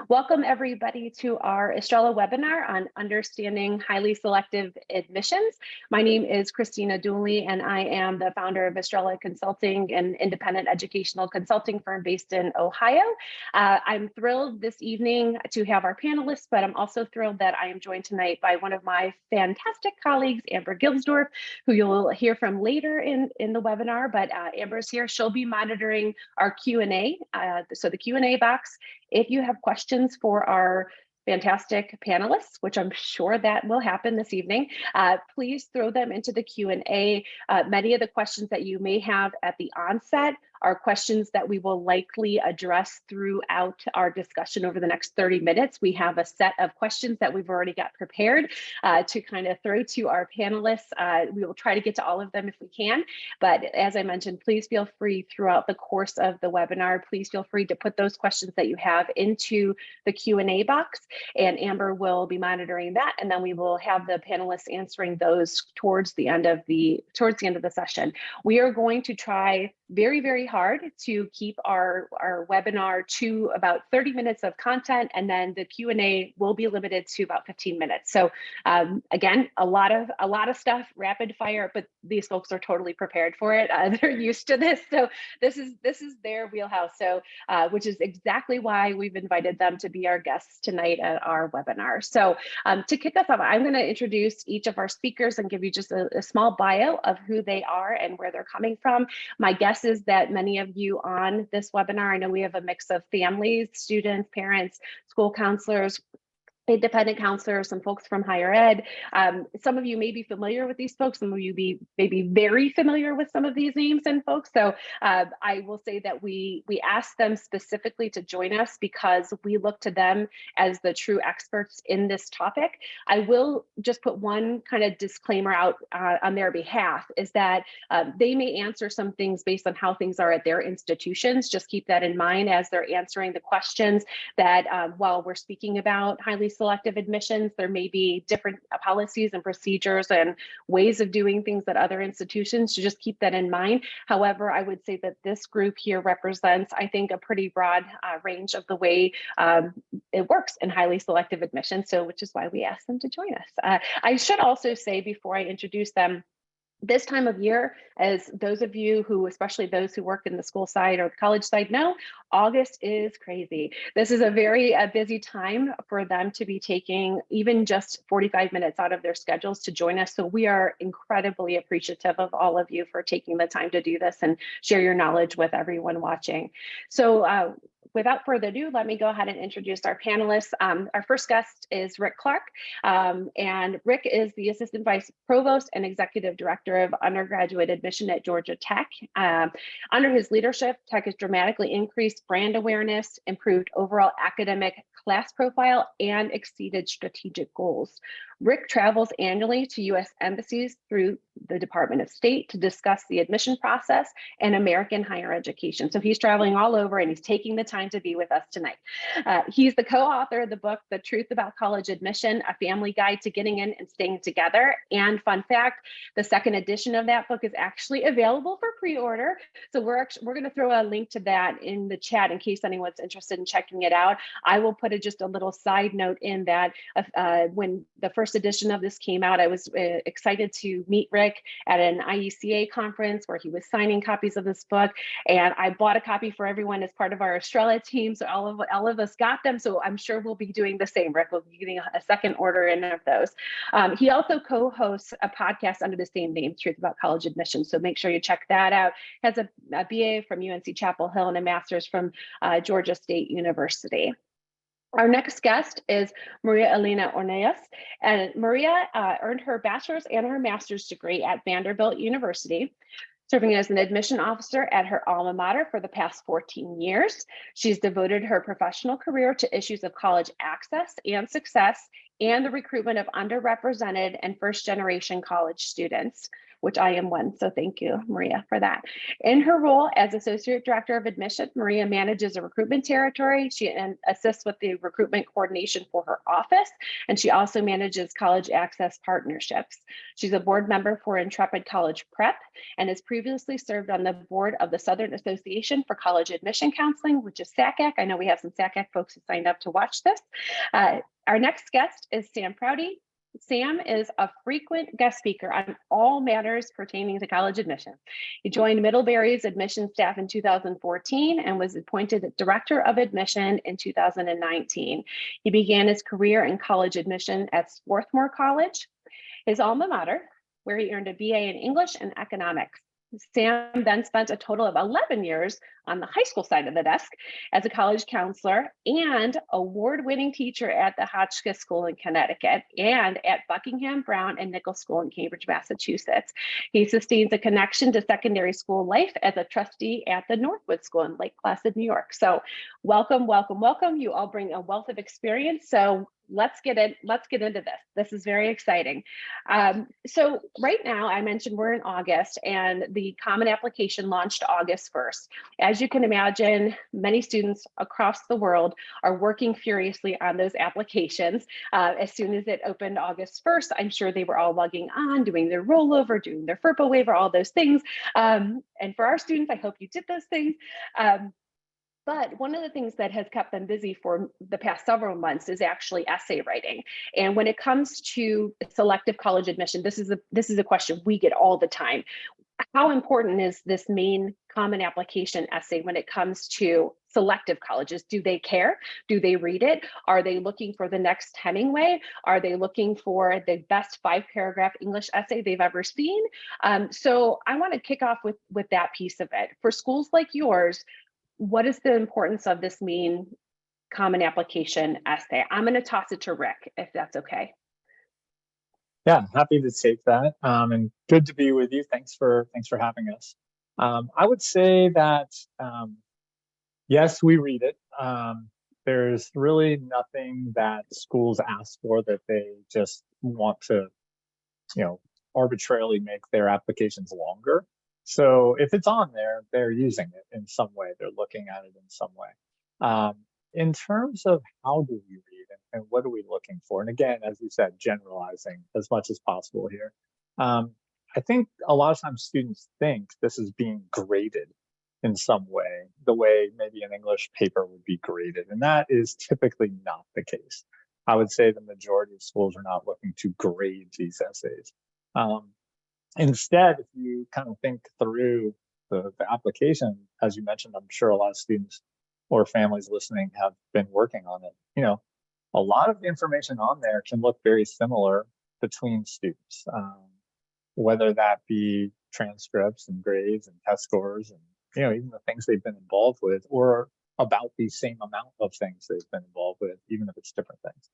Welcome everybody to our Estrela webinar on understanding highly selective admissions. My name is Christina Dooley and I am the founder of Estrela Consulting, an independent educational consulting firm based in Ohio. I'm thrilled this evening to have our panelists, but I'm also thrilled that I am joined tonight by one of my fantastic colleagues, Amber Gilsdorf, who you'll hear from later in the webinar, but Amber's here. She'll be monitoring our Q&A. So the Q&A box, if you have questions for our fantastic panelists, which I'm sure that will happen this evening, please throw them into the Q&A. Many of the questions that you may have at the onset are questions that we will likely address throughout our discussion over the next 30 minutes. We have a set of questions that we've already got prepared to kind of throw to our panelists. We will try to get to all of them if we can, but as I mentioned, please feel free throughout the course of the webinar, please feel free to put those questions that you have into the Q&A box, and Amber will be monitoring that, and then we will have the panelists answering those towards the end of the session. We are going to try very hard to keep our webinar to about 30 minutes of content, and then the Q&A will be limited to about 15 minutes. So again, a lot of stuff, rapid fire, but these folks are totally prepared for it. They're used to this, so this is their wheelhouse. So which is exactly why we've invited them to be our guests tonight at our webinar. So to kick us off, I'm going to introduce each of our speakers and give you just a small bio of who they are and where they're coming from. My guess is that many of you on this webinar, I know we have a mix of families, students, parents, school counselors, independent counselors, some folks from higher ed. Some of you may be familiar with these folks, some of you may be very familiar with some of these names and folks. So I will say that we asked them specifically to join us because we look to them as the true experts in this topic. I will just put one kind of disclaimer out on their behalf, is that they may answer some things based on how things are at their institutions. Just keep that in mind as they're answering the questions, that while we're speaking about highly selective admissions, there may be different policies and procedures and ways of doing things at other institutions, so just keep that in mind. However, I would say that this group here represents, I think, a pretty broad range of the way it works in highly selective admissions, so which is why we asked them to join us. I should also say, before I introduce them, this time of year, as those of you who, especially those who work in the school side or the college side know, August is crazy. This is a very busy time for them to be taking even just 45 minutes out of their schedules to join us. So we are incredibly appreciative of all of you for taking the time to do this and share your knowledge with everyone watching. So without further ado, let me go ahead and introduce our panelists. Our first guest is Rick Clark, and Rick is the Assistant Vice Provost and Executive Director of Undergraduate Admission at Georgia Tech. Under his leadership, Tech has dramatically increased brand awareness, improved overall academic class profile, and exceeded strategic goals. Rick travels annually to U.S. embassies through the Department of State to discuss the admission process and American higher education. So he's traveling all over and he's taking the time to be with us tonight. He's the co-author of the book, The Truth About College Admission, A Family Guide to Getting In and Staying Together. And fun fact, the second edition of that book is actually available for pre-order. So we're going to throw a link to that in the chat in case anyone's interested in checking it out. I will put just a little side note in that when the first edition of this came out, I was excited to meet Rick at an IECA conference where he was signing copies of this book, and I bought a copy for everyone as part of our Estrela team, so all of us got them, so I'm sure we'll be doing the same. Rick will be getting a second order in of those. He also co-hosts a podcast under the same name, Truth About College Admission, so make sure you check that out. Has a BA from UNC Chapel Hill and a master's from Georgia State University. Our next guest is María Elena Ornelas, and María earned her bachelor's and her master's degree at Vanderbilt University, serving as an admission officer at her alma mater for the past 14 years. She's devoted her professional career to issues of college access and success and the recruitment of underrepresented and first-generation college students. which I am one. So thank you, Maria, for that. In her role as Associate Director of Admission, Maria manages a recruitment territory. She assists with the recruitment coordination for her office, and she also manages college access partnerships. She's a board member for Intrepid College Prep and has previously served on the board of the Southern Association for College Admission Counseling, which is SACAC. I know we have some SACAC folks who signed up to watch this. Our next guest is Sam Prouty. Sam is a frequent guest speaker on all matters pertaining to college admission. He joined Middlebury's admission staff in 2014 and was appointed Director of Admission in 2019. He began his career in college admission at Swarthmore College, his alma mater, where he earned a BA in English and economics. Sam then spent a total of 11 years on the high school side of the desk as a college counselor and award-winning teacher at the Hotchkiss School in Connecticut and at Buckingham, Brown, and Nichols School in Cambridge, Massachusetts. He sustains a connection to secondary school life as a trustee at the Northwood School in Lake Placid, New York. So welcome, welcome, welcome. You all bring a wealth of experience. So let's get into this. This is very exciting. So right now, I mentioned we're in August and the Common Application launched August 1st. As you can imagine, many students across the world are working furiously on those applications. As soon as it opened August 1st, I'm sure they were all logging on, doing their rollover, doing their FERPA waiver, all those things. And for our students, I hope you did those things. But one of the things that has kept them busy for the past several months is actually essay writing. And when it comes to selective college admission, this is a question we get all the time. How important is this main common application essay when it comes to selective colleges? Do they care? Do they read it? Are they looking for the next Hemingway? Are they looking for the best 5-paragraph English essay they've ever seen? So I want to kick off with that piece of it. For schools like yours, what is the importance of this main common application essay? I'm going to toss it to Rick, if that's okay. Yeah, happy to take that, and good to be with you. Thanks for having us. I would say that yes, we read it. There's really nothing that schools ask for that they just want to, arbitrarily make their applications longer. So if it's on there, they're using it in some way. They're looking at it in some way. In terms of how do we read and what are we looking for? And again, as you said, generalizing as much as possible here. I think a lot of times students think this is being graded in some way, the way maybe an English paper would be graded. And that is typically not the case. I would say the majority of schools are not looking to grade these essays. Instead, if you kind of think through the application, as you mentioned, I'm sure a lot of students or families listening have been working on it. A lot of the information on there can look very similar between students, whether that be transcripts and grades and test scores and, even the things they've been involved with, or about the same amount of things they've been involved with, even if it's different things.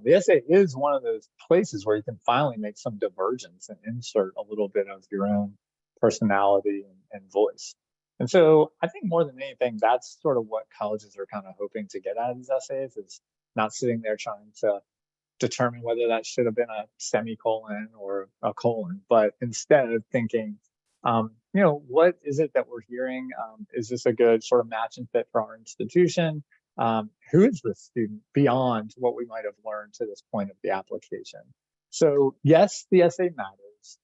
The essay is one of those places where you can finally make some divergence and insert a little bit of your own personality and voice. And so I think more than anything, that's sort of what colleges are kind of hoping to get out of these essays, is not sitting there trying to determine whether that should have been a semicolon or a colon, but instead of thinking, what is it that we're hearing? Is this a good sort of match and fit for our institution? Who is this student beyond what we might have learned to this point of the application? So yes, the essay matters.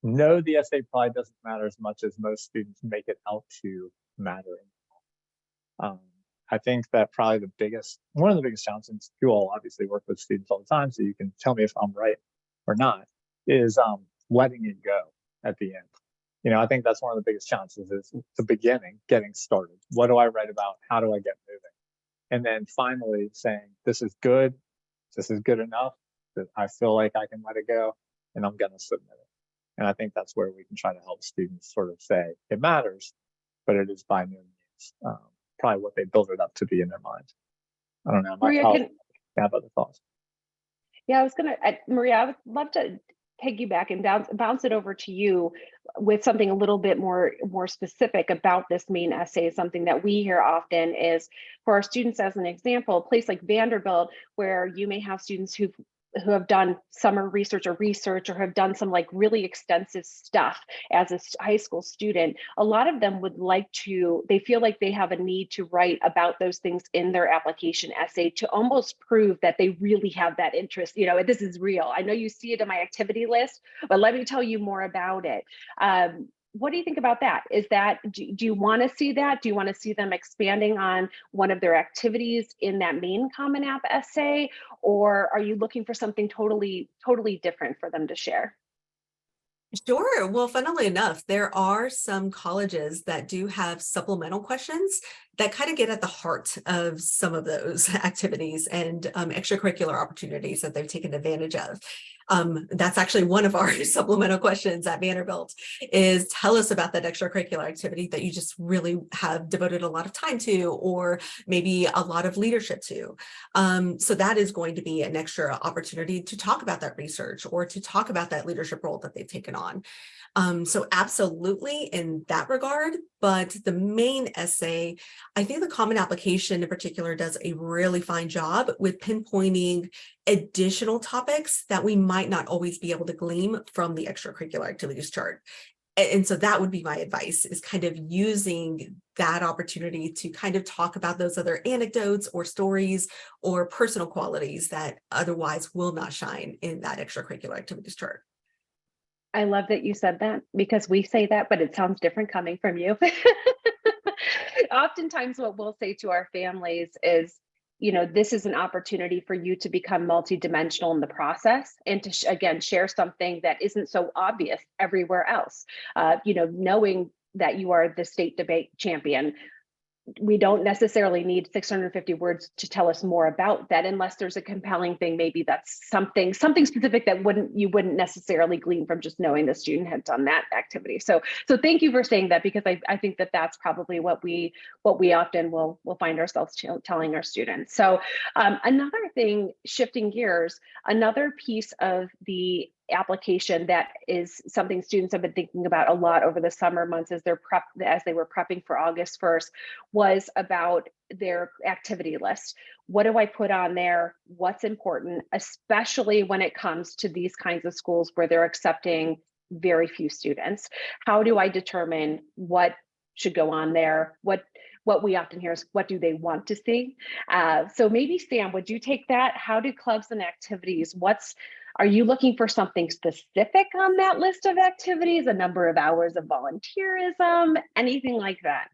No, the essay probably doesn't matter as much as most students make it out to mattering. I think that probably one of the biggest challenges, you all obviously work with students all the time, so you can tell me if I'm right or not, is letting it go at the end. I think that's one of the biggest challenges, is the beginning, getting started. What do I write about? How do I get moving? And then finally saying, this is good enough, that I feel like I can let it go, and I'm going to submit it. And I think that's where we can try to help students sort of say, it matters, but it is by no means probably what they build it up to be in their mind. I don't know. Maria, have other thoughts. Yeah, Maria, I would love to piggyback and bounce it over to you with something a little bit more specific about this main essay. Something that we hear often is, for our students, as an example, a place like Vanderbilt, where you may have students who've who have done summer research or have done some like really extensive stuff as a high school student, a lot of them would like to, they feel like they have a need to write about those things in their application essay to almost prove that they really have that interest. You know, this is real. I know you see it in my activity list, but let me tell you more about it. What do you think about that? Is that, do you want to see that? Do you want to see them expanding on one of their activities in that main Common App essay? Or are you looking for something totally different for them to share? Sure. Well, funnily enough, there are some colleges that do have supplemental questions that kind of get at the heart of some of those activities and extracurricular opportunities that they've taken advantage of. That's actually one of our supplemental questions at Vanderbilt is tell us about that extracurricular activity that you just really have devoted a lot of time to, or maybe a lot of leadership to. So that is going to be an extra opportunity to talk about that research or to talk about that leadership role that they've taken on. So absolutely in that regard, but the main essay, I think the Common Application in particular does a really fine job with pinpointing additional topics that we might not always be able to glean from the extracurricular activities chart. And so that would be my advice, is kind of using that opportunity to kind of talk about those other anecdotes or stories or personal qualities that otherwise will not shine in that extracurricular activities chart. I love that you said that, because we say that, but it sounds different coming from you. Oftentimes what we'll say to our families is, you know, this is an opportunity for you to become multidimensional in the process and to, again, share something that isn't so obvious everywhere else. You know, knowing that you are the state debate champion, we don't necessarily need 650 words to tell us more about that, unless there's a compelling thing. Maybe that's something specific that you wouldn't necessarily glean from just knowing the student had done that activity. So thank you for saying that, because I think that that's probably what we often will find ourselves telling our students. So another thing, shifting gears, another piece of the application that is something students have been thinking about a lot over the summer months as they were prepping for August 1st, was about their activity list. What do I put on there? What's important, especially when it comes to these kinds of schools where they're accepting very few students? How do I determine what should go on there? What we often hear is, what do they want to see? So maybe Sam, would you take that? How do clubs and activities, are you looking for something specific on that list of activities, a number of hours of volunteerism, anything like that?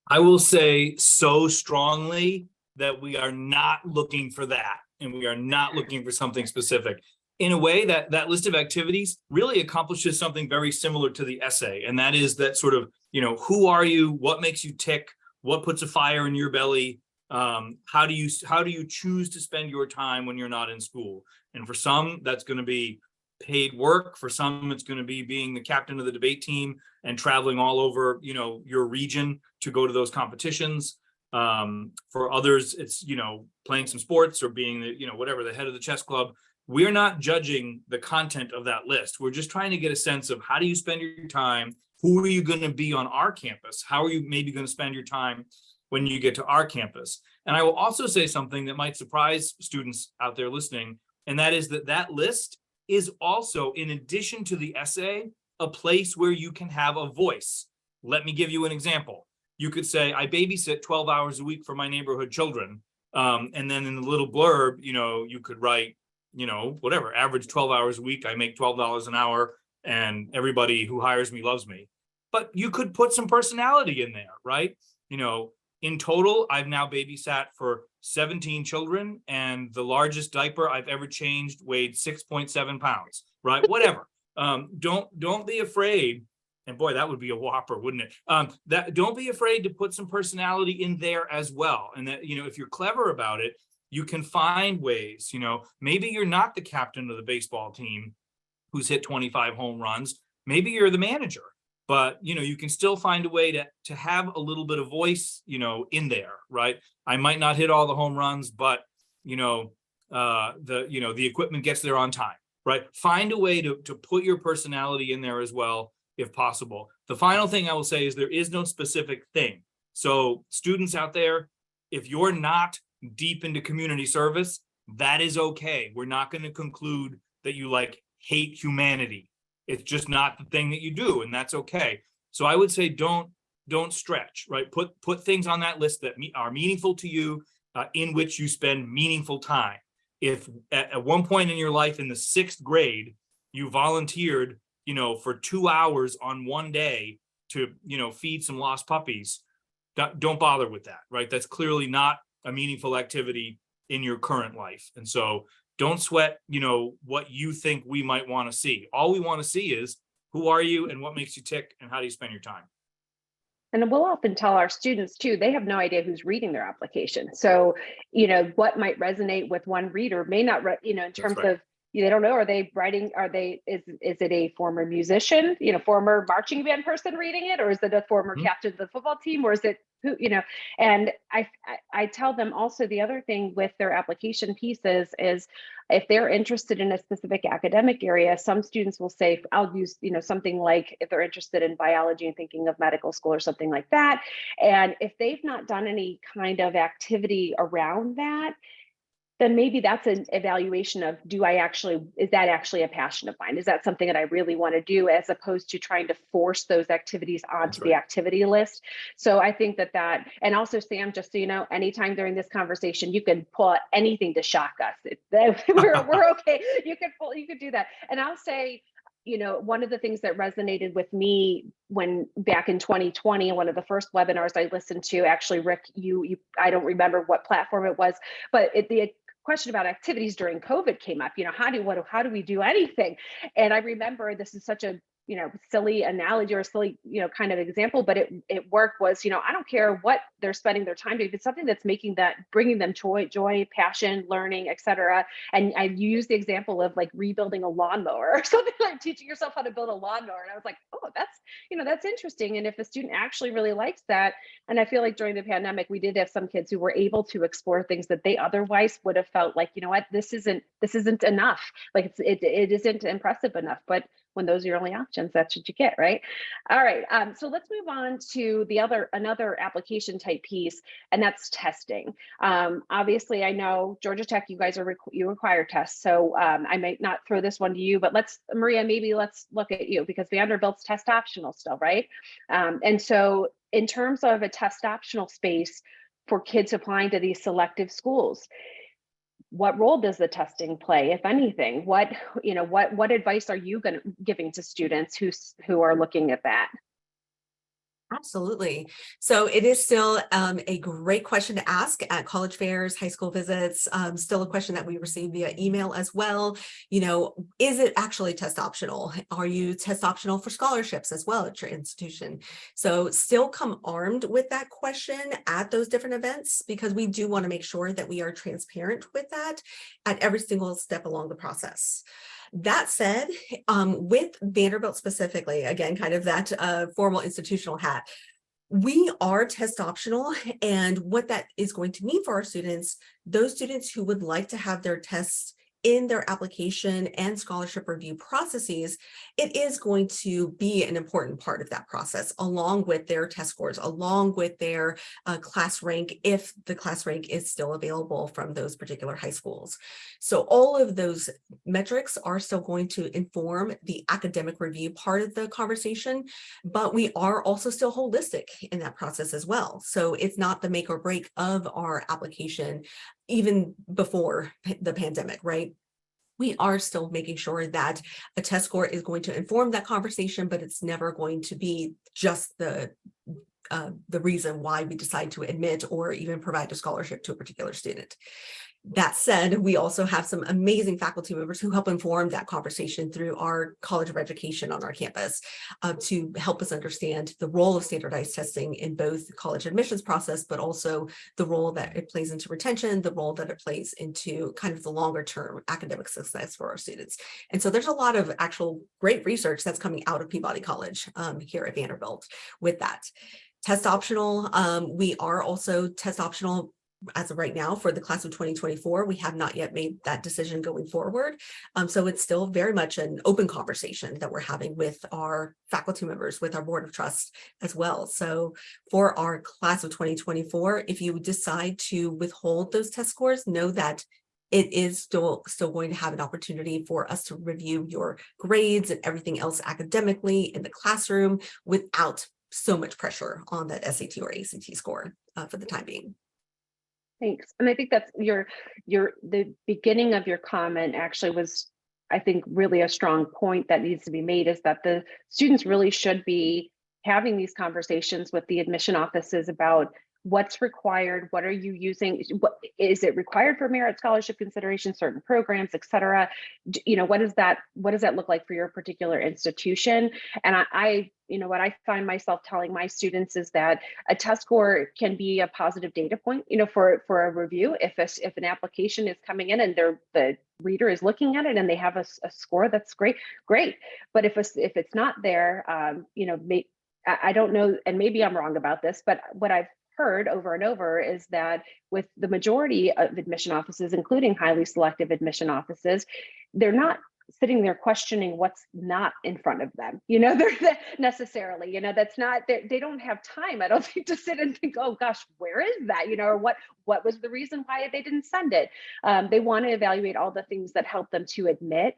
I will say so strongly that we are not looking for that, and we are not looking for something specific. In a way, that list of activities really accomplishes something very similar to the essay, and that is that sort of, you know, who are you? What makes you tick? What puts a fire in your belly? How do you choose to spend your time when you're not in school? And for some, that's going to be paid work. For some, it's going to be being the captain of the debate team and traveling all over, you know, your region to go to those competitions. For others, it's, you know, playing some sports or being the, you know, whatever, the head of the chess club. We're not judging the content of that list. We're just trying to get a sense of, how do you spend your time? Who are you going to be on our campus? How are you maybe going to spend your time when you get to our campus? And I will also say something that might surprise students out there listening, and that is that list is also, in addition to the essay, a place where you can have a voice. Let me give you an example. You could say, I babysit 12 hours a week for my neighborhood children. And then in the little blurb, you know, you could write, you know, whatever, average 12 hours a week, I make $12 an hour, and everybody who hires me loves me. But you could put some personality in there, right? You know, in total, I've now babysat for 17 children, and the largest diaper I've ever changed weighed 6.7 pounds, right? Whatever. Don't be afraid. And boy, that would be a whopper, wouldn't it? Don't be afraid to put some personality in there as well. And that, you know, if you're clever about it, you can find ways. You know, maybe you're not the captain of the baseball team who's hit 25 home runs. Maybe you're the manager. But, you know, you can still find a way to have a little bit of voice, you know, in there, right? I might not hit all the home runs, but, you know, the equipment gets there on time, right? Find a way to put your personality in there as well, if possible. The final thing I will say is there is no specific thing. So students out there, if you're not deep into community service, That is okay. We're not going to conclude that you like hate humanity. It's just not the thing that you do, and that's okay. So I would say don't stretch, right? Put things on that list that are meaningful to you, in which you spend meaningful time. If at one point in your life in the 6th grade, you volunteered, for 2 hours on one day to, feed some lost puppies, don't bother with that, right? That's clearly not a meaningful activity in your current life. And so don't sweat, what you think we might want to see. All we want to see is who are you and what makes you tick and how do you spend your time? And we'll often tell our students too, they have no idea who's reading their application. So, what might resonate with one reader may not, in terms of, they don't know, are they writing, is it a former musician, former marching band person reading it? Or is it a former captain of the football team? Or is it who, and I tell them also the other thing with their application pieces is if they're interested in a specific academic area, some students will say, I'll use, something like if they're interested in biology and thinking of medical school or something like that. And if they've not done any kind of activity around that, then maybe that's an evaluation of, is that actually a passion of mine? Is that something that I really want to do, as opposed to trying to force those activities onto the activity list? So I think that, and also Sam, just so you know, anytime during this conversation, you can pull out anything to shock us. We're okay. You could do that. And I'll say, one of the things that resonated with me when back in 2020, one of the first webinars I listened to, actually, Rick, I don't remember what platform it was, but the question about activities during COVID came up. How do we do anything? And I remember, this is such a silly analogy or a silly kind of example, but it worked. Was I don't care what they're spending their time doing, if it's something that's bringing them joy, passion, learning, etc. And I used the example of like rebuilding a lawnmower or something, like teaching yourself how to build a lawnmower. And I was like, oh, that's interesting. And if a student actually really likes that, and I feel like during the pandemic, we did have some kids who were able to explore things that they otherwise would have felt like, this isn't enough. Like it isn't impressive enough. But when those are your only options, that's what you get, right? All right, so let's move on to another application type piece, and that's testing. Obviously, I know Georgia Tech, you guys you require tests, so I might not throw this one to you, but Maria, maybe let's look at you, because Vanderbilt's test optional still, right? And so in terms of a test optional space for kids applying to these selective schools, what role does the testing play, if anything? What advice are you giving to students who are looking at that? Absolutely. So it is still a great question to ask at college fairs, high school visits, still a question that we receive via email as well. Is it actually test optional? Are you test optional for scholarships as well at your institution? So still come armed with that question at those different events, because we do want to make sure that we are transparent with that at every single step along the process. That said, with Vanderbilt specifically, again, kind of that formal institutional hat, we are test optional. And what that is going to mean for our students, those students who would like to have their tests in their application and scholarship review processes, it is going to be an important part of that process, along with their test scores, along with their class rank, if the class rank is still available from those particular high schools. So all of those metrics are still going to inform the academic review part of the conversation, but we are also still holistic in that process as well. So it's not the make or break of our application, even before the pandemic, right? We are still making sure that a test score is going to inform that conversation, but it's never going to be just the reason why we decide to admit or even provide a scholarship to a particular student. That said, we also have some amazing faculty members who help inform that conversation through our College of Education on our campus to help us understand the role of standardized testing in both the college admissions process, but also the role that it plays into retention, the role that it plays into kind of the longer term academic success for our students. And so there's a lot of actual great research that's coming out of Peabody College here at Vanderbilt with that. Test optional, we are also test optional as of right now for the class of 2024. We have not yet made that decision going forward. So it's still very much an open conversation that we're having with our faculty members, with our board of trust as well. So for our class of 2024, if you decide to withhold those test scores, know that it is still going to have an opportunity for us to review your grades and everything else academically in the classroom without so much pressure on that SAT or ACT score for the time being. Thanks. And I think that's the beginning of your comment actually was, I think, really a strong point that needs to be made, is that the students really should be having these conversations with the admission offices about what's required, what are you using, what is it required for merit scholarship consideration, certain programs, et cetera. You know, what does that look like for your particular institution? And I you know, what I find myself telling my students is that a test score can be a positive data point, you know, for a review. If an application is coming in and the reader is looking at it and they have a score, that's great. But if it's not there, you know, I don't know, and maybe I'm wrong about this, but what I've heard over and over is that with the majority of admission offices, including highly selective admission offices, they're not sitting there questioning what's not in front of them. You know, they're necessarily, you know, that's not, they don't have time, I don't think, to sit and think, oh gosh, where is that? You know, or what was the reason why they didn't send it? They want to evaluate all the things that help them to admit,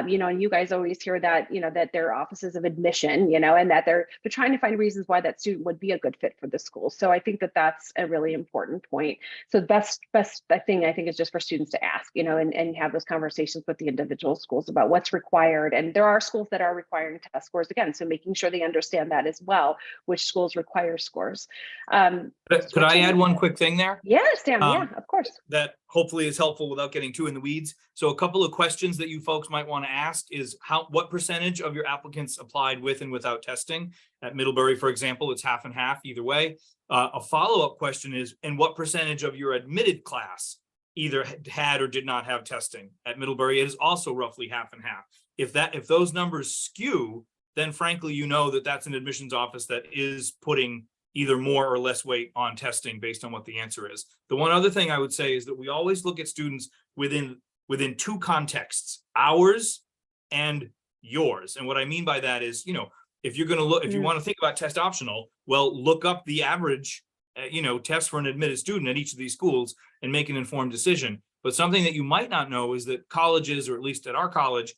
you know, and you guys always hear that, you know, that there are offices of admission, you know, and that they're trying to find reasons why that student would be a good fit for the school. So I think that that's a really important point. So the best thing I think is just for students to ask, you know, and have those conversations with the individual schools about what's required. And there are schools that are requiring test scores again, so making sure they understand that as well, which schools require scores. Could I add one quick thing there? Yes, Dan, yeah, of course. That hopefully is helpful without getting too in the weeds. So a couple of questions that you folks might want to ask is what percentage of your applicants applied with and without testing? At Middlebury, for example, it's half and half either way. A follow-up question is, and what percentage of your admitted class either had or did not have testing? At Middlebury, it is also roughly half and half. If those numbers skew, then frankly, you know that that's an admissions office that is putting either more or less weight on testing based on what the answer is. The one other thing I would say is that we always look at students within two contexts, ours and yours. And what I mean by that is, you know, if you're going to look, if you want to think about test optional, well, look up the average, you know, test for an admitted student at each of these schools and make an informed decision. But something that you might not know is that colleges, or at least at our college,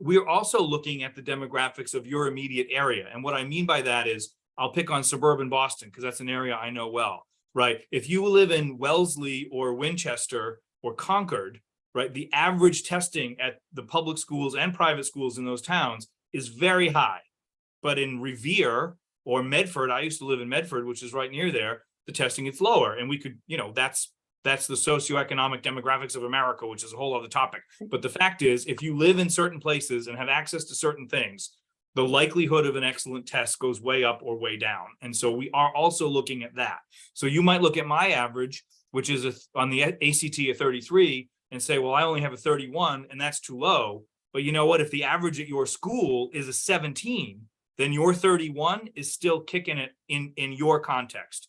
we are also looking at the demographics of your immediate area. And what I mean by that is, I'll pick on suburban Boston because that's an area I know well, right? If you live in Wellesley or Winchester or Concord, right, the average testing at the public schools and private schools in those towns is very high. But in Revere or Medford, I used to live in Medford, which is right near there, the testing is lower. And we could, you know, that's the socioeconomic demographics of America, which is a whole other topic. But the fact is, if you live in certain places and have access to certain things, the likelihood of an excellent test goes way up or way down. And so we are also looking at that. So you might look at my average, which is on the ACT a 33, and say, well, I only have a 31 and that's too low. But you know what? If the average at your school is a 17, then your 31 is still kicking it in your context.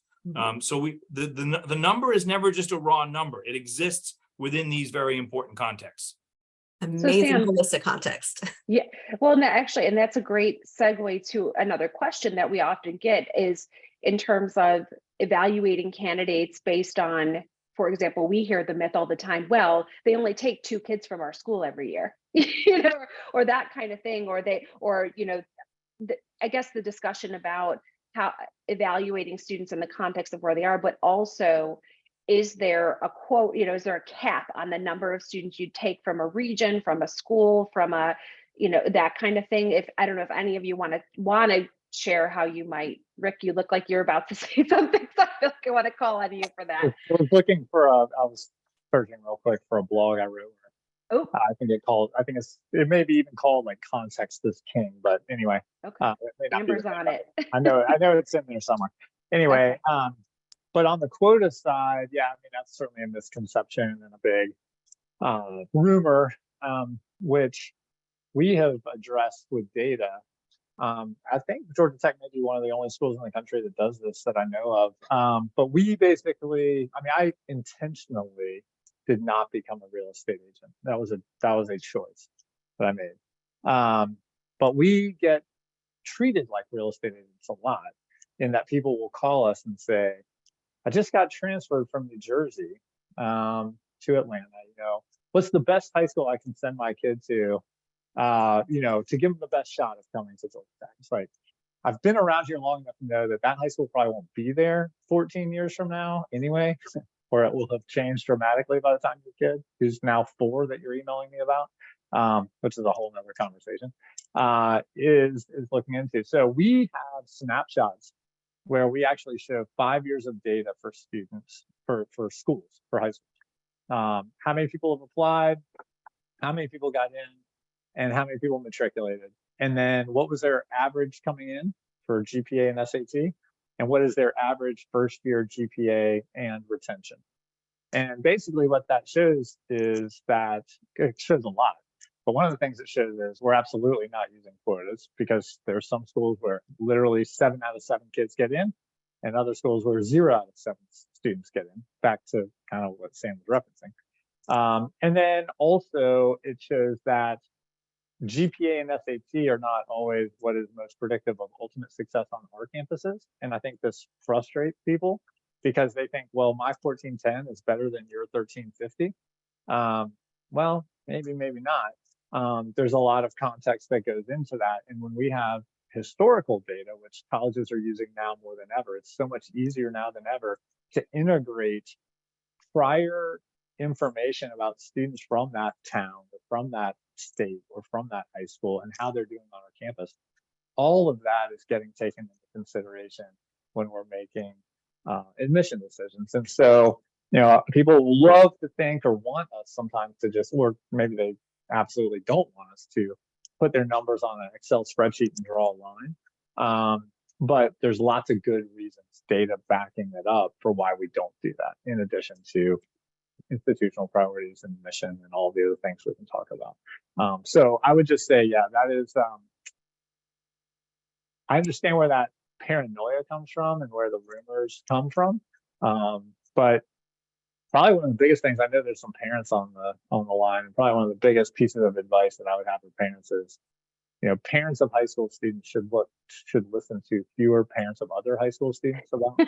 So the number is never just a raw number. It exists within these very important contexts. Amazing holistic context. Yeah, well, no, actually, and that's a great segue to another question that we often get is in terms of evaluating candidates based on, for example, we hear the myth all the time, well, they only take 2 kids from our school every year, you know, or that kind of thing, or you know, I guess the discussion about how evaluating students in the context of where they are, but also, is there a quote, you know, is there a cap on the number of students you take from a region, from a school, from a, you know, that kind of thing? If I don't know if any of you want to share how you might, Rick, you look like you're about to say something, so I feel like I want to call on you for that. I was looking for I was searching real quick for a blog I wrote. Oh, it may be even called like Context is King, but anyway. okay. It may not be Amber's on it. I know it's in there somewhere. Anyway, Okay. but on the quota side, yeah, I mean, that's certainly a misconception and a big rumor, which we have addressed with data. I think Georgia Tech may be one of the only schools in the country that does this that I know of. But we basically, I mean, I intentionally did not become a real estate agent. That was a choice that I made. But we get treated like real estate agents a lot, in that people will call us and say, I just got transferred from New Jersey to Atlanta, you know, what's the best high school I can send my kid to, to give them the best shot of coming to Georgia Tech. It's like, I've been around here long enough to know that that high school probably won't be there 14 years from now anyway, or it will have changed dramatically by the time your kid, who's now 4 that you're emailing me about, which is a whole nother conversation, is looking into. So we have snapshots where we actually show 5 years of data for students, for schools, for high schools. How many people have applied, how many people got in, and how many people matriculated. And then what was their average coming in for GPA and SAT? And what is their average first year GPA and retention? And basically what that shows is that it shows a lot. But one of the things it shows is we're absolutely not using quotas, because there's some schools where literally 7 out of 7 kids get in, and other schools where 0 out of 7 students get in, back to kind of what Sam was referencing. And then also it shows that GPA and SAT are not always what is most predictive of ultimate success on our campuses. And I think this frustrates people because they think, well, my 1410 is better than your 1350. Well, maybe not. There's a lot of context that goes into that. And when we have historical data, which colleges are using now more than ever, it's so much easier now than ever to integrate prior information about students from that town or from that state or from that high school and how they're doing on our campus. All of that is getting taken into consideration when we're making admission decisions. And so, people love to think or want us sometimes to just, or maybe they absolutely don't want us to put their numbers on an Excel spreadsheet and draw a line. But there's lots of good reasons, data backing it up, for why we don't do that, in addition to institutional priorities and mission and all the other things we can talk about. So I would just say, yeah, that is, I understand where that paranoia comes from and where the rumors come from. But probably one of the biggest things, I know there's some parents on the line, and probably one of the biggest pieces of advice that I would have for parents is, parents of high school students should listen to fewer parents of other high school students about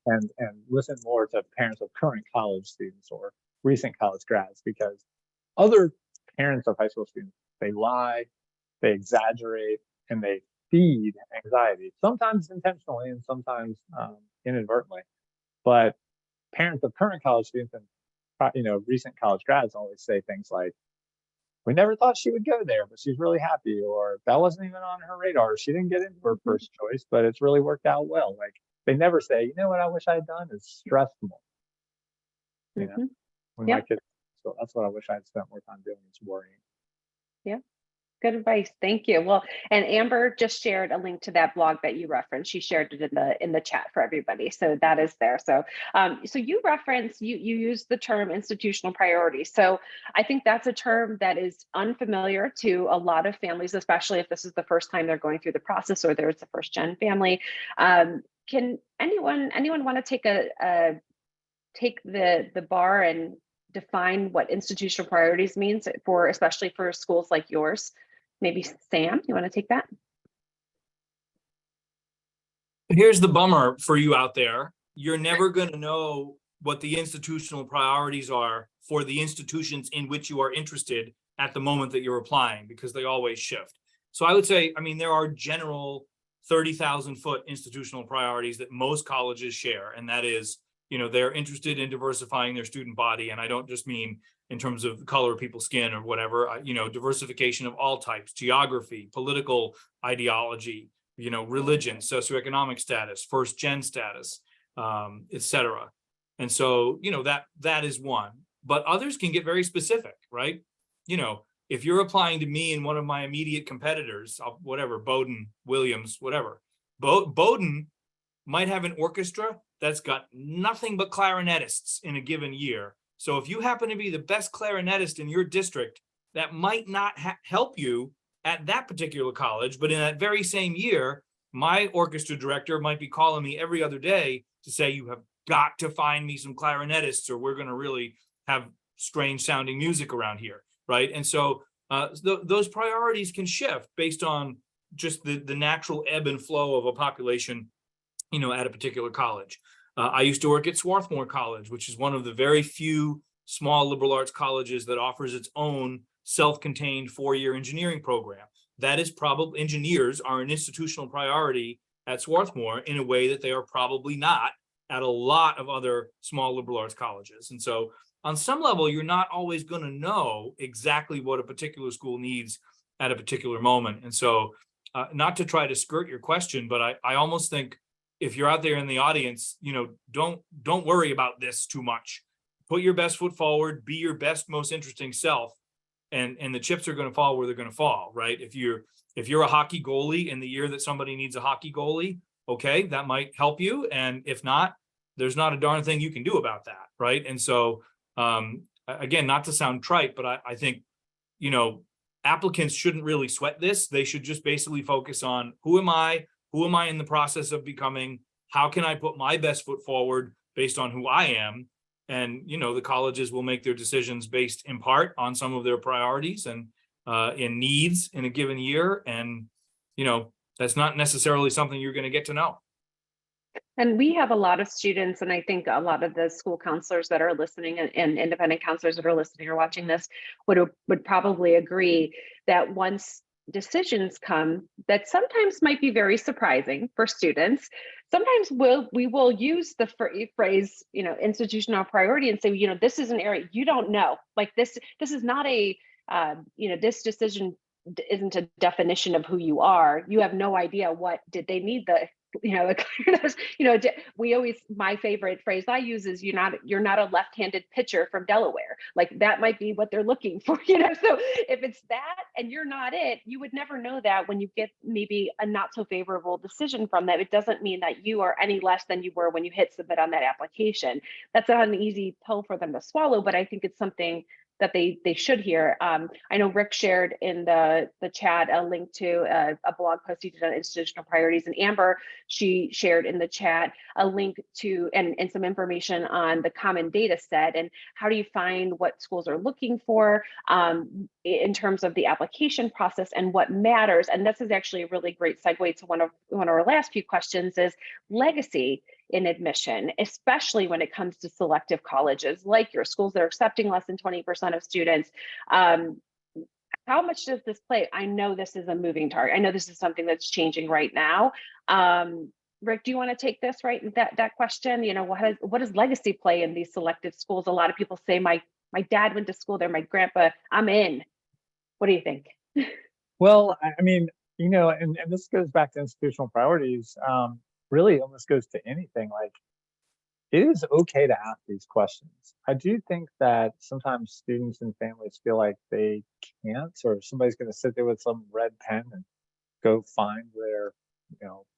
and listen more to parents of current college students or recent college grads, because other parents of high school students, they lie, they exaggerate, and they feed anxiety, sometimes intentionally and sometimes inadvertently. But parents of current college students and recent college grads always say things like, we never thought she would go there, but she's really happy, or that wasn't even on her radar, she didn't get into her first choice, but it's really worked out well. Like, they never say, what I wish I had done is stressed more. When my kids, so that's what I wish I had spent more time doing, is worrying. Yeah. Good advice. Thank you. Well, and Amber just shared a link to that blog that you referenced. She shared it in the chat for everybody. So that is there. So so you reference, you use the term institutional priorities. So I think that's a term that is unfamiliar to a lot of families, especially if this is the first time they're going through the process or there's a first gen family. Can anyone want to take the bar and define what institutional priorities means for, especially for schools like yours? Maybe Sam, you want to take that? Here's the bummer for you out there. You're never going to know what the institutional priorities are for the institutions in which you are interested at the moment that you're applying, because they always shift. So I would say, there are general 30,000 foot institutional priorities that most colleges share. And that is, they're interested in diversifying their student body. And I don't just mean in terms of the color of people's skin or whatever, diversification of all types, geography, political ideology, religion, socioeconomic status, first gen status, et cetera. And so, that is one, but others can get very specific, right? If you're applying to me and one of my immediate competitors, whatever, Bowdoin, Williams, whatever, Bowdoin might have an orchestra that's got nothing but clarinetists in a given year. So if you happen to be the best clarinetist in your district, that might not help you at that particular college, but in that very same year, my orchestra director might be calling me every other day to say, you have got to find me some clarinetists or we're going to really have strange sounding music around here, right? And so those priorities can shift based on just the natural ebb and flow of a population, at a particular college. I used to work at Swarthmore College, which is one of the very few small liberal arts colleges that offers its own self-contained 4-year engineering program. That is probably, engineers are an institutional priority at Swarthmore in a way that they are probably not at a lot of other small liberal arts colleges. And so on some level, you're not always going to know exactly what a particular school needs at a particular moment. And so not to try to skirt your question, but I almost think if you're out there in the audience, don't worry about this too much. Put your best foot forward, be your best, most interesting self, and the chips are going to fall where they're going to fall, right? If you're a hockey goalie in the year that somebody needs a hockey goalie, okay, that might help you. And if not, there's not a darn thing you can do about that, right? And so again, not to sound trite, but I think, applicants shouldn't really sweat this. They should just basically focus on who am I in the process of becoming, how can I put my best foot forward based on who I am? And, the colleges will make their decisions based in part on some of their priorities and in needs in a given year. And, that's not necessarily something you're going to get to know. And we have a lot of students, and I think a lot of the school counselors that are listening and independent counselors that are listening or watching this would probably agree that once decisions come that sometimes might be very surprising for students, sometimes we will use the phrase, institutional priority and say, this is an area you don't know. Like this is not a, this decision isn't a definition of who you are. You have no idea what did they need the we always, my favorite phrase I use is you're not a left-handed pitcher from Delaware. Like that might be what they're looking for, so if it's that and you're not it, you would never know that when you get maybe a not so favorable decision from them. It doesn't mean that you are any less than you were when you hit submit on that application. That's not an easy pill for them to swallow, but I think it's something that they should hear. I know Rick shared in the chat a link to a blog post he did on institutional priorities, and Amber, she shared in the chat a link to and some information on the common data set and how do you find what schools are looking for in terms of the application process and what matters. And this is actually a really great segue to one of our last few questions is legacy in admission, especially when it comes to selective colleges like your schools that are accepting less than 20% of students. How much does this play? I know this is a moving target. I know this is something that's changing right now. Rick, do you want to take this, right? That question, what does legacy play in these selective schools? A lot of people say, my dad went to school there, my grandpa, I'm in. What do you think? Well, I mean, and this goes back to institutional priorities. Really almost goes to anything. Like, it is okay to ask these questions. I do think that sometimes students and families feel like they can't, or somebody's going to sit there with some red pen and go find their,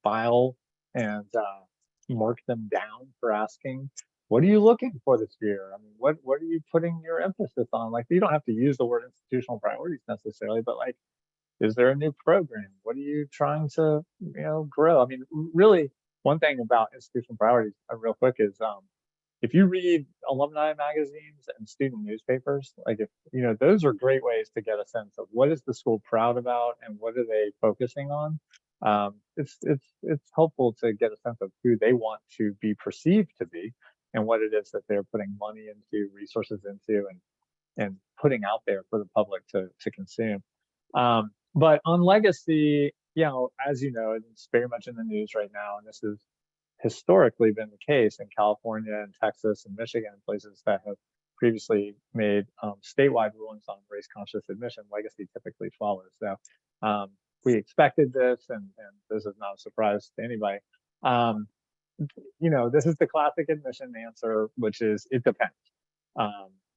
file and mark them down for asking, what are you looking for this year? I mean, what are you putting your emphasis on? Like, you don't have to use the word institutional priorities necessarily, but like, is there a new program? What are you trying to, grow? I mean, really, one thing about institutional priorities, real quick, is if you read alumni magazines and student newspapers, like those are great ways to get a sense of what is the school proud about and what are they focusing on. It's helpful to get a sense of who they want to be perceived to be and what it is that they're putting money into, resources into, and putting out there for the public to consume. But on legacy, as you know, it's very much in the news right now, and this has historically been the case in California and Texas and Michigan, places that have previously made statewide rulings on race-conscious admission. Legacy typically follows. So we expected this, and this is not a surprise to anybody. This is the classic admission answer, which is it depends.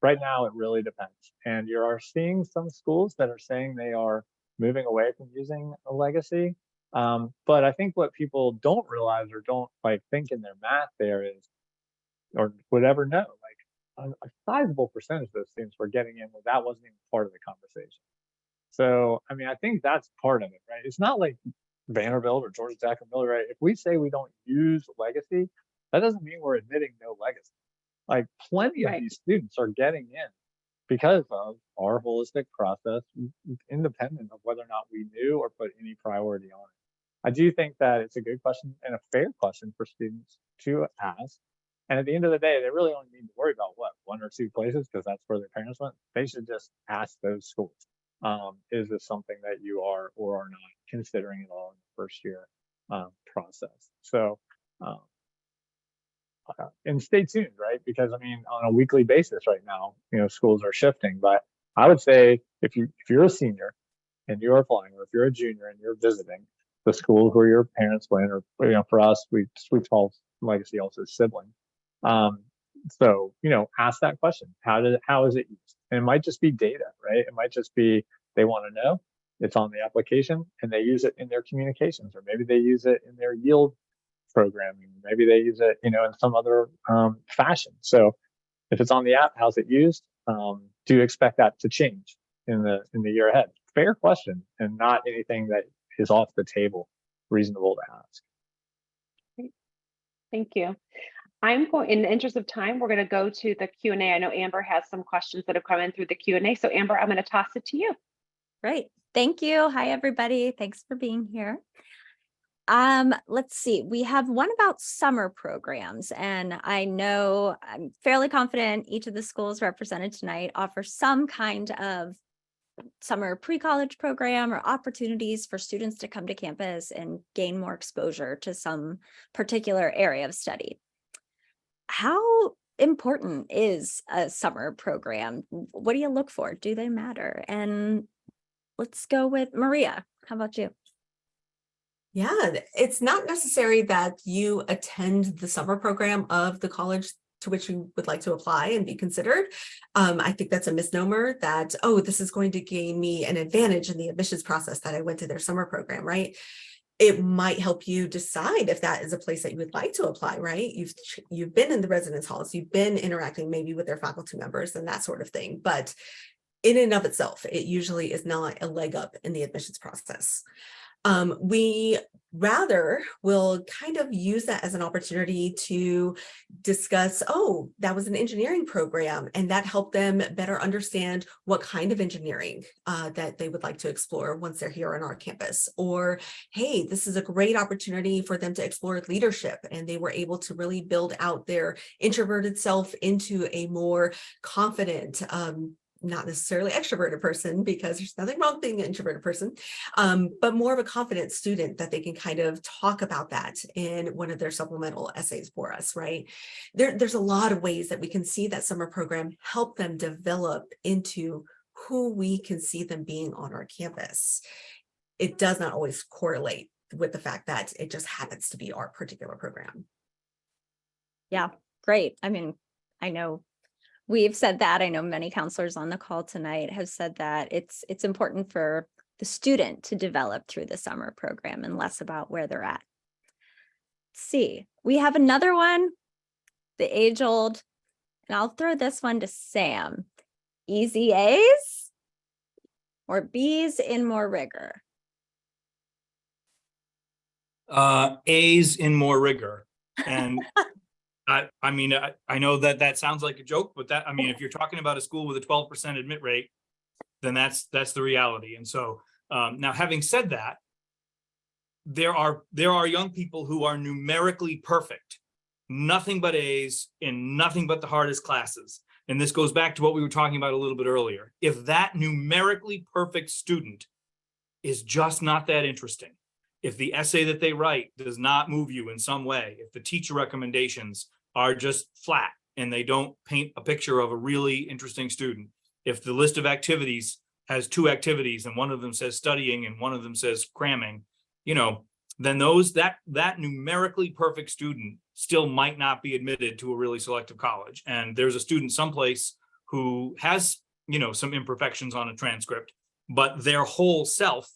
Right now, it really depends. And you are seeing some schools that are saying they are moving away from using a legacy. But I think what people don't realize or don't think in their math there is, or would ever know, a sizable percentage of those students were getting in where that wasn't even part of the conversation. So, I mean, I think that's part of it, right? It's not like Vanderbilt or Georgia Tech or Middlebury, right? If we say we don't use legacy, that doesn't mean we're admitting no legacy. Like, plenty of these students are getting in because of our holistic process, independent of whether or not we knew or put any priority on it. I do think that it's a good question and a fair question for students to ask. And at the end of the day, they really only need to worry about what, 1 or 2 places, because that's where their parents went. They should just ask those schools, is this something that you are or are not considering at all in the first year process? So, and stay tuned, right? Because I mean, on a weekly basis right now, schools are shifting. But I would say if you're a senior and you're applying, or if you're a junior and you're visiting the school where your parents went, or for us, we call legacy also sibling. So ask that question: how is it used? And it might just be data, right? It might just be they want to know. It's on the application, and they use it in their communications, or maybe they use it in their yield programming. Maybe they use it, in some other fashion. So if it's on the app, how's it used? Do you expect that to change in the year ahead? Fair question, and not anything that is off the table, reasonable to ask. Great. Thank you. I'm going, in the interest of time, we're going to go to the Q&A. I know Amber has some questions that have come in through the Q&A. So Amber, I'm going to toss it to you. Great. Thank you. Hi, everybody. Thanks for being here. Let's see. We have one about summer programs, and I know I'm fairly confident each of the schools represented tonight offer some kind of summer pre-college program or opportunities for students to come to campus and gain more exposure to some particular area of study. How important is a summer program? What do you look for? Do they matter? And let's go with Maria. How about you? Yeah, it's not necessary that you attend the summer program of the college to which you would like to apply and be considered. I think that's a misnomer that, oh, this is going to gain me an advantage in the admissions process that I went to their summer program, right? It might help you decide if that is a place that you would like to apply, right? You've been in the residence halls, you've been interacting maybe with their faculty members and that sort of thing. But in and of itself, it usually is not a leg up in the admissions process. We rather will kind of use that as an opportunity to discuss, oh, that was an engineering program, and that helped them better understand what kind of engineering that they would like to explore once they're here on our campus. Or, hey, this is a great opportunity for them to explore leadership, and they were able to really build out their introverted self into a more confident, not necessarily extroverted person, because there's nothing wrong with being an introverted person, but more of a confident student that they can kind of talk about that in one of their supplemental essays for us, right? There's a lot of ways that we can see that summer program help them develop into who we can see them being on our campus. It does not always correlate with the fact that it just happens to be our particular program. Yeah, great. I mean, I know we've said that. I know many counselors on the call tonight have said that it's important for the student to develop through the summer program and less about where they're at. Let's see, we have another one, the age old, and I'll throw this one to Sam. Easy A's or B's in more rigor? A's in more rigor. And I mean, I know that sounds like a joke, but if you're talking about a school with a 12% admit rate, then that's the reality. And so now, having said that, there are young people who are numerically perfect, nothing but A's in nothing but the hardest classes. And this goes back to what we were talking about a little bit earlier. If that numerically perfect student is just not that interesting, if the essay that they write does not move you in some way, if the teacher recommendations are just flat and they don't paint a picture of a really interesting student, if the list of activities has 2 activities and one of them says studying and one of them says cramming, then that numerically perfect student still might not be admitted to a really selective college. And there's a student someplace who has, some imperfections on a transcript, but their whole self,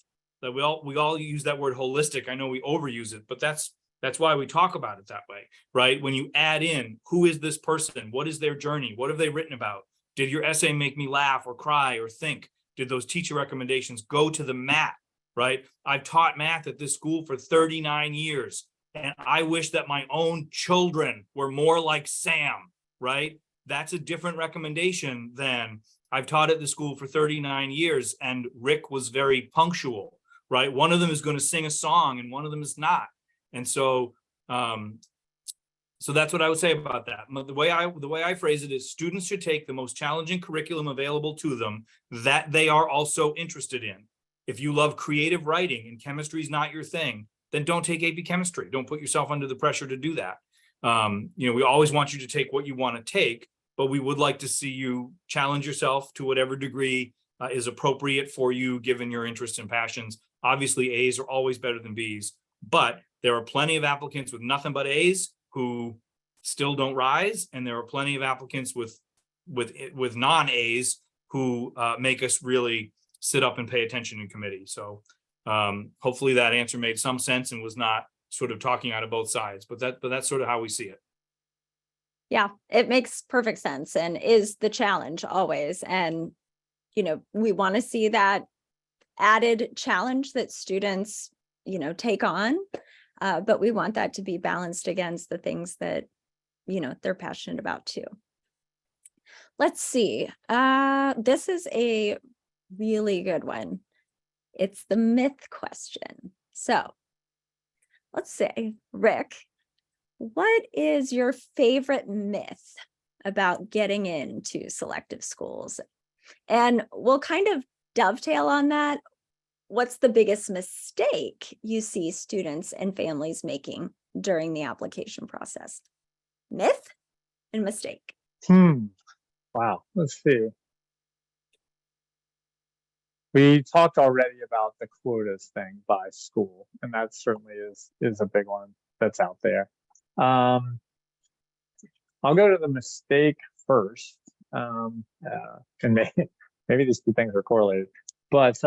that we all use that word holistic. I know we overuse it, but that's why we talk about it that way, right? When you add in, who is this person? What is their journey? What have they written about? Did your essay make me laugh or cry or think? Did those teacher recommendations go to the mat, right? I've taught math at this school for 39 years, and I wish that my own children were more like Sam, right? That's a different recommendation than I've taught at the school for 39 years and Rick was very punctual. Right? One of them is going to sing a song and one of them is not. And so So that's what I would say about that. The way I phrase it is students should take the most challenging curriculum available to them that they are also interested in. If you love creative writing and chemistry is not your thing, then don't take AP chemistry. Don't put yourself under the pressure to do that. We always want you to take what you want to take, but we would like to see you challenge yourself to whatever degree is appropriate for you, given your interests and passions. Obviously, A's are always better than B's, but there are plenty of applicants with nothing but A's who still don't rise, and there are plenty of applicants with non-A's who make us really sit up and pay attention in committee. So hopefully that answer made some sense and was not sort of talking out of both sides, but that's sort of how we see it. Yeah, it makes perfect sense and is the challenge always. And, we want to see that added challenge that students, take on, but we want that to be balanced against the things that, they're passionate about too. Let's see. This is a really good one. It's the myth question. So let's say, Rick, what is your favorite myth about getting into selective schools? And we'll kind of dovetail on that. What's the biggest mistake you see students and families making during the application process? Myth and mistake. Wow. Let's see. We talked already about the quotas thing by school, and that certainly is a big one that's out there. I'll go to the mistake first. And maybe these two things are correlated, but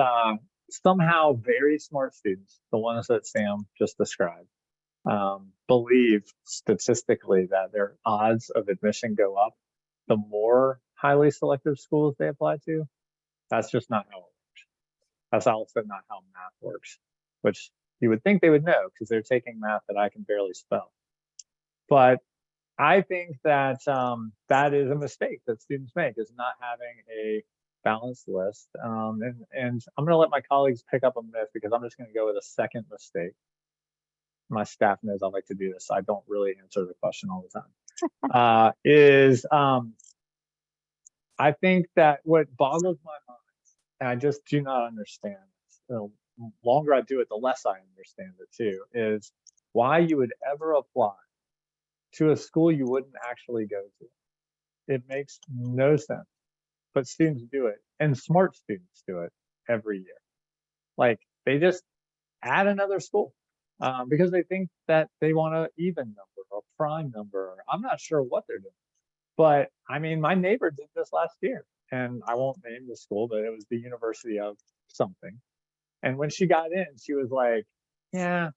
somehow very smart students, the ones that Sam just described, believe statistically that their odds of admission go up the more highly selective schools they apply to. That's just not how it works. That's also not how math works, which you would think they would know because they're taking math that I can barely spell. But I think that that is a mistake that students make, is not having a balanced list. And I'm going to let my colleagues pick up a myth because I'm just going to go with a second mistake. My staff knows I like to do this. I don't really answer the question all the time. I think that what boggles my mind, and I just do not understand this, the longer I do it, the less I understand it too, is why you would ever apply to a school you wouldn't actually go to. It makes no sense, but students do it, and smart students do it every year. Like, they just add another school because they think that they want an even number or a prime number. I'm not sure what they're doing, but I mean, my neighbor did this last year, and I won't name the school, but it was the University of something. And when she got in, she was like, yeah,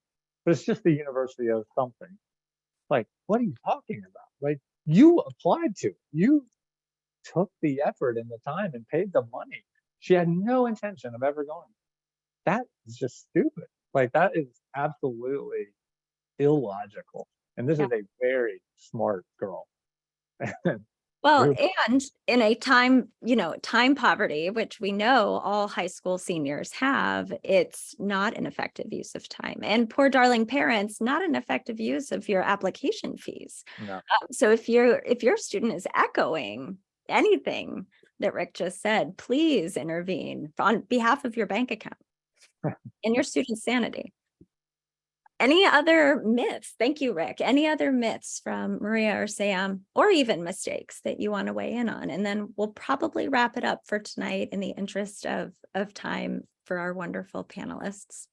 but it's just the University of something. Like, what are you talking about? Like, you applied to it. You took the effort and the time and paid the money. She had no intention of ever going. That is just stupid. Like, that is absolutely illogical. And this is a very smart girl. Well, and in a time poverty, which we know all high school seniors have, it's not an effective use of time. And poor darling parents, not an effective use of your application fees. No. So if your student is echoing anything that Rick just said, please intervene on behalf of your bank account and your student's sanity. Any other myths? Thank you, Rick. Any other myths from Maria or Sam, or even mistakes that you want to weigh in on? And then we'll probably wrap it up for tonight in the interest of time for our wonderful panelists.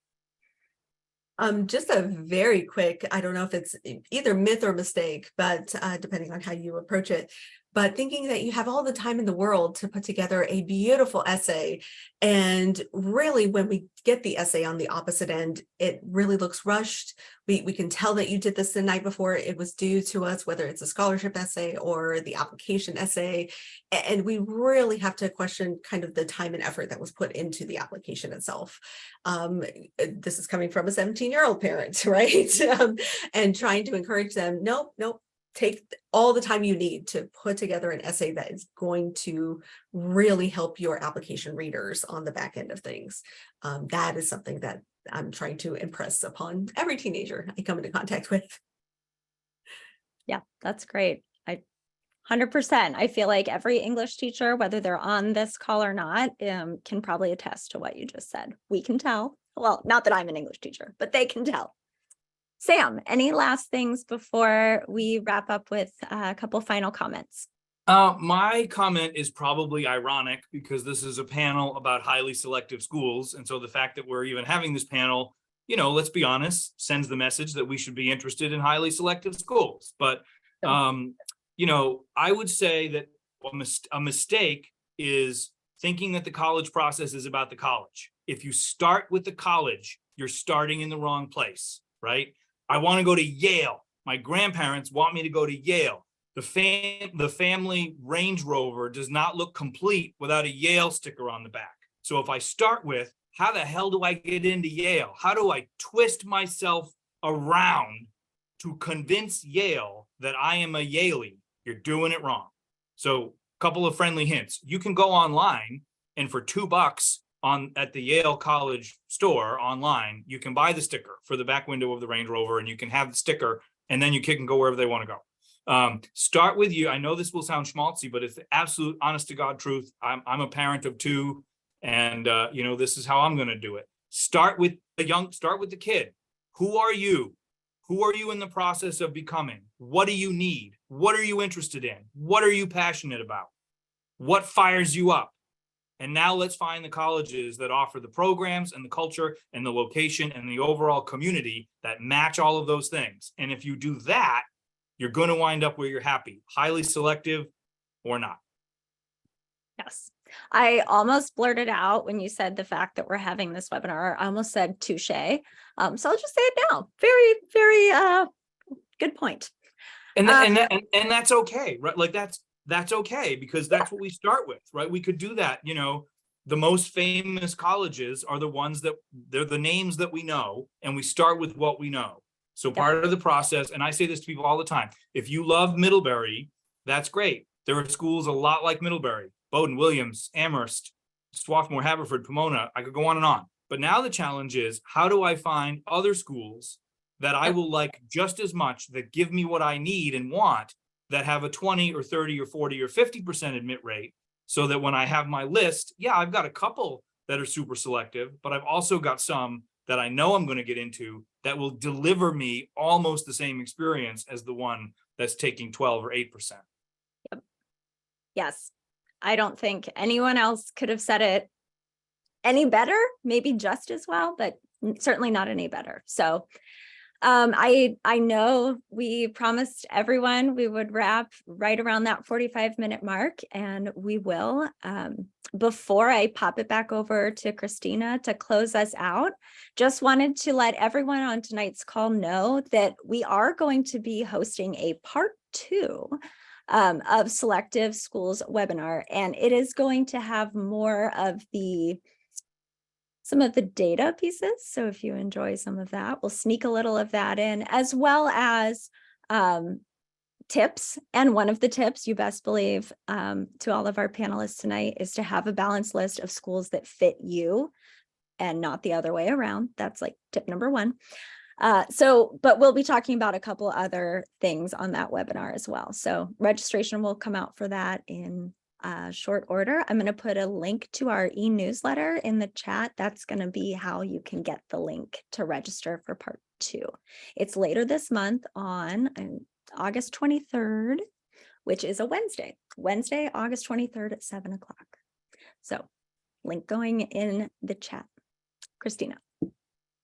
Just a very quick, I don't know if it's either myth or mistake, but depending on how you approach it, but thinking that you have all the time in the world to put together a beautiful essay. And really, when we get the essay on the opposite end, it really looks rushed. We can tell that you did this the night before it was due to us, whether it's a scholarship essay or the application essay. And we really have to question kind of the time and effort that was put into the application itself. This is coming from a 17-year-old parent, right? And trying to encourage them, nope. Take all the time you need to put together an essay that is going to really help your application readers on the back end of things. That is something that I'm trying to impress upon every teenager I come into contact with. Yeah, that's great. 100%. I feel like every English teacher, whether they're on this call or not, can probably attest to what you just said. We can tell. Well, not that I'm an English teacher, but they can tell. Sam, any last things before we wrap up with a couple final comments? My comment is probably ironic because this is a panel about highly selective schools. And so the fact that we're even having this panel, let's be honest, sends the message that we should be interested in highly selective schools. But, I would say that a mistake is thinking that the college process is about the college. If you start with the college, you're starting in the wrong place, right? I want to go to Yale. My grandparents want me to go to Yale. The family Range Rover does not look complete without a Yale sticker on the back. So if I start with, how the hell do I get into Yale? How do I twist myself around to convince Yale that I am a Yalie? You're doing it wrong. So a couple of friendly hints. You can go online and for $2 at the Yale College store online, you can buy the sticker for the back window of the Range Rover and you can have the sticker and then you can go wherever they want to go. Start with you. I know this will sound schmaltzy, but it's the absolute honest to God truth. I'm a parent of 2 and this is how I'm going to do it. Start with the kid. Who are you? Who are you in the process of becoming? What do you need? What are you interested in? What are you passionate about? What fires you up? And now let's find the colleges that offer the programs and the culture and the location and the overall community that match all of those things. And if you do that, you're going to wind up where you're happy, highly selective or not. Yes. I almost blurted out when you said the fact that we're having this webinar, I almost said touche. So I'll just say it now. Very, very good point. And that's okay, right? Like that's okay because that's what we start with, right? We could do that. The most famous colleges are the ones that they're the names that we know, and we start with what we know. So part of the process, and I say this to people all the time, if you love Middlebury, that's great. There are schools a lot like Middlebury, Bowdoin, Williams, Amherst, Swarthmore, Haverford, Pomona. I could go on and on. But now the challenge is, how do I find other schools that I will like just as much, that give me what I need and want, that have a 20 or 30 or 40 or 50% admit rate, so that when I have my list, I've got a couple that are super selective, but I've also got some that I know I'm going to get into that will deliver me almost the same experience as the one that's taking 12 or 8%. Yep. Yes. I don't think anyone else could have said it any better, maybe just as well, but certainly not any better. So I know we promised everyone we would wrap right around that 45-minute mark, and we will. Before I pop it back over to Christina to close us out, just wanted to let everyone on tonight's call know that we are going to be hosting a part 2 of Selective Schools webinar, and it is going to have more of some of the data pieces. So if you enjoy some of that, we'll sneak a little of that in, as well as tips. And one of the tips, you best believe, to all of our panelists tonight is to have a balanced list of schools that fit you and not the other way around. That's like tip number 1. But we'll be talking about a couple other things on that webinar as well. So registration will come out for that in short order. I'm going to put a link to our e-newsletter in the chat. That's going to be how you can get the link to register for part 2. It's later this month on August 23rd, which is a Wednesday, August 23rd at 7 o'clock. So link going in the chat. Christina.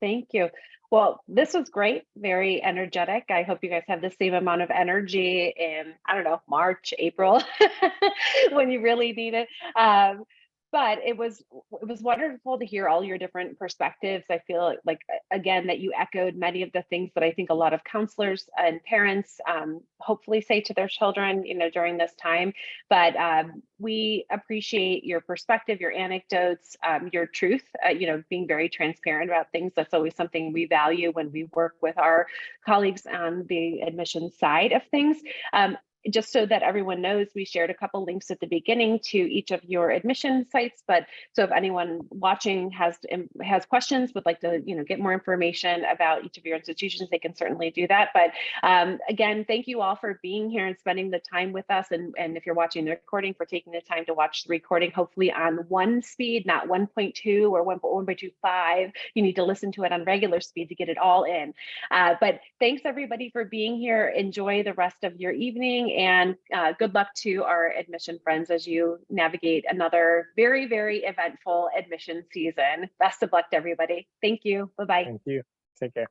Thank you. Well, this was great, very energetic. I hope you guys have the same amount of energy in, March, April, when you really need it. But it was wonderful to hear all your different perspectives. I feel like, again, that you echoed many of the things that I think a lot of counselors and parents hopefully say to their children, during this time. But we appreciate your perspective, your anecdotes, your truth, being very transparent about things. That's always something we value when we work with our colleagues on the admissions side of things. just so that everyone knows, we shared a couple links at the beginning to each of your admission sites, but so if anyone watching has questions, would like to get more information about each of your institutions, they can certainly do that. But again, thank you all for being here and spending the time with us. And if you're watching the recording, for taking the time to watch the recording, hopefully on 1 speed, not 1.2 or 1.25. You need to listen to it on regular speed to get it all in. But thanks everybody for being here. Enjoy the rest of your evening, and good luck to our admission friends as you navigate another very, very eventful admission season. Best of luck to everybody. Thank you. Bye-bye. Thank you. Take care.